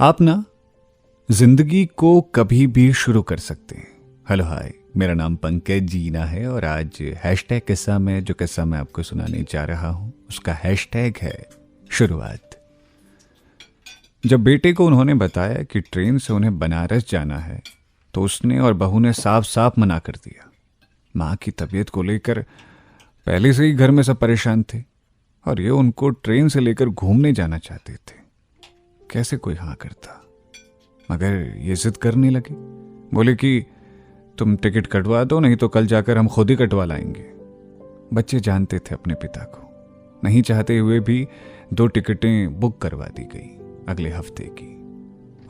आप ना जिंदगी को कभी भी शुरू कर सकते हैं। हेलो हाय, मेरा नाम पंकज जीना है और आज हैशटैग किस्सा में जो किस्सा मैं आपको सुनाने जा रहा हूं उसका हैशटैग है शुरुआत। जब बेटे को उन्होंने बताया कि ट्रेन से उन्हें बनारस जाना है तो उसने और बहू ने साफ साफ मना कर दिया। माँ की तबीयत को लेकर पहले से ही घर में सब परेशान थे और ये उनको ट्रेन से लेकर घूमने जाना चाहते थे। कैसे कोई हाँ करता, मगर ये जिद करने लगे। बोले कि तुम टिकट कटवा दो, नहीं तो कल जाकर हम खुद ही कटवा लाएंगे। बच्चे जानते थे अपने पिता को, नहीं चाहते हुए भी 2 टिकटें बुक करवा दी गई अगले हफ्ते की।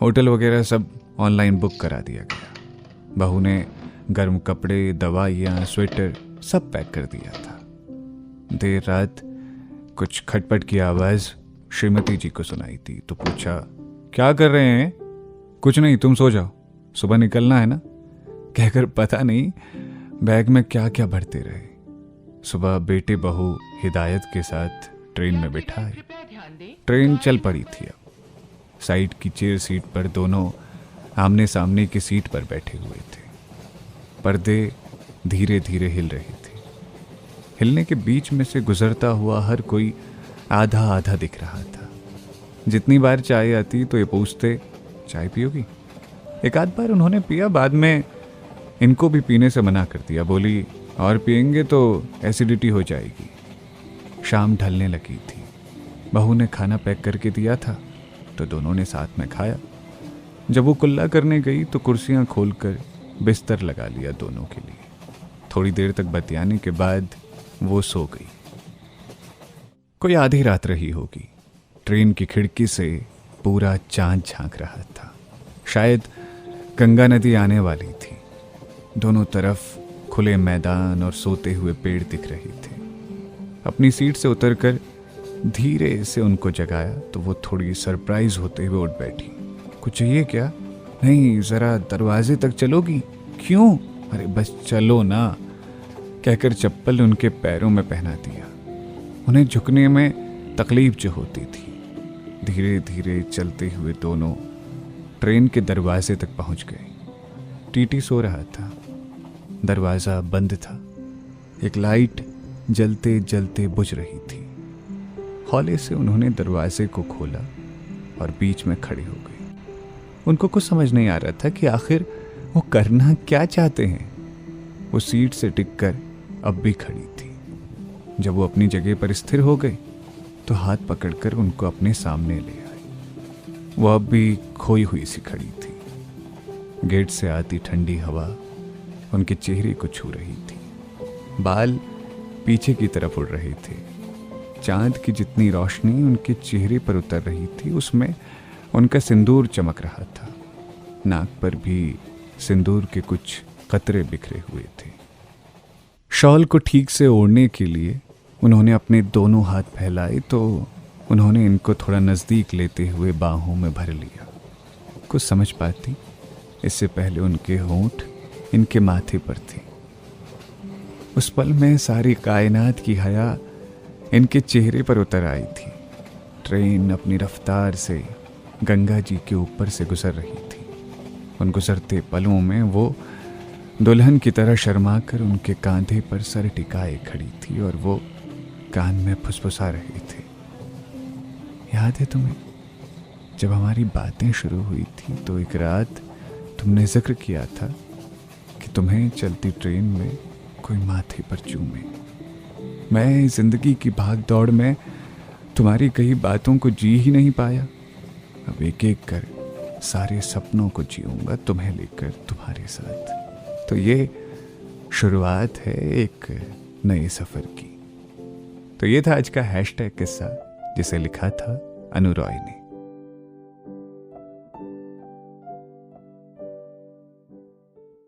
होटल वगैरह सब ऑनलाइन बुक करा दिया गया। बहू ने गर्म कपड़े, दवाइयाँ, स्वेटर सब पैक कर दिया था। देर रात कुछ खटपट की आवाज़ श्रीमती जी को सुनाई थी तो पूछा, क्या कर रहे हैं? कुछ नहीं, तुम सो जाओ, सुबह निकलना है ना, कहकर पता नहीं बैग में क्या क्या भरते रहे। सुबह बेटे बहू हिदायत के साथ ट्रेन में बिठाए। ट्रेन चल पड़ी थी। अब साइड की चेयर सीट पर दोनों आमने सामने की सीट पर बैठे हुए थे। पर्दे धीरे धीरे हिल रहे थे। हिलने के बीच में से गुजरता हुआ हर कोई आधा आधा दिख रहा था। जितनी बार चाय आती तो ये पूछते, चाय पियोगी? एक आध बार उन्होंने पिया, बाद में इनको भी पीने से मना कर दिया। बोली, और पिएंगे तो एसिडिटी हो जाएगी। शाम ढलने लगी थी। बहू ने खाना पैक करके दिया था तो दोनों ने साथ में खाया। जब वो कुल्ला करने गई तो कुर्सियां खोलकर बिस्तर लगा लिया दोनों के लिए। थोड़ी देर तक बतियाने के बाद वो सो गई। कोई आधी रात रही होगी। ट्रेन की खिड़की से पूरा चांद झांक रहा था। शायद गंगा नदी आने वाली थी। दोनों तरफ खुले मैदान और सोते हुए पेड़ दिख रहे थे। अपनी सीट से उतरकर धीरे से उनको जगाया तो वो थोड़ी सरप्राइज होते हुए उठ बैठी। कुछ चाहिए क्या? नहीं, जरा दरवाजे तक चलोगी? क्यों? अरे बस चलो ना, कहकर चप्पल उनके पैरों में पहना दिया। उन्हें झुकने में तकलीफ जो होती थी। धीरे धीरे चलते हुए दोनों ट्रेन के दरवाजे तक पहुंच गए। टीटी सो रहा था। दरवाज़ा बंद था। एक लाइट जलते जलते बुझ रही थी। हौले से उन्होंने दरवाजे को खोला और बीच में खड़े हो गए। उनको कुछ समझ नहीं आ रहा था कि आखिर वो करना क्या चाहते हैं। वो सीट से टिककर अब भी खड़ी थी। जब वो अपनी जगह पर स्थिर हो गए तो हाथ पकड़कर उनको अपने सामने ले आए। वो अब भी खोई हुई सी खड़ी थी। गेट से आती ठंडी हवा उनके चेहरे को छू रही थी। बाल पीछे की तरफ उड़ रहे थे। चांद की जितनी रोशनी उनके चेहरे पर उतर रही थी उसमें उनका सिंदूर चमक रहा था। नाक पर भी सिंदूर के कुछ कतरे बिखरे हुए थे। शॉल को ठीक से ओढ़ने के लिए उन्होंने अपने दोनों हाथ फैलाए तो उन्होंने इनको थोड़ा नज़दीक लेते हुए बाहों में भर लिया। कुछ समझ पाती इससे पहले उनके होंठ इनके माथे पर थे। उस पल में सारी कायनात की हया इनके चेहरे पर उतर आई थी। ट्रेन अपनी रफ्तार से गंगा जी के ऊपर से गुजर रही थी। उन गुजरते पलों में वो दुल्हन की तरह शर्मा कर उनके कांधे पर सर टिकाए खड़ी थी और वो कान में फुसफुसा रहे थे। याद है तुम्हें, जब हमारी बातें शुरू हुई थी तो एक रात तुमने जिक्र किया था कि तुम्हें चलती ट्रेन में कोई माथे पर चूमे। मैं जिंदगी की भाग दौड़ में तुम्हारी कई बातों को जी ही नहीं पाया। अब एक एक कर सारे सपनों को जीऊंगा तुम्हें लेकर तुम्हारे साथ। तो ये शुरुआत है एक नए सफर की। तो ये था आज का हैशटैग किस्सा जिसे लिखा था अनु रॉय ने।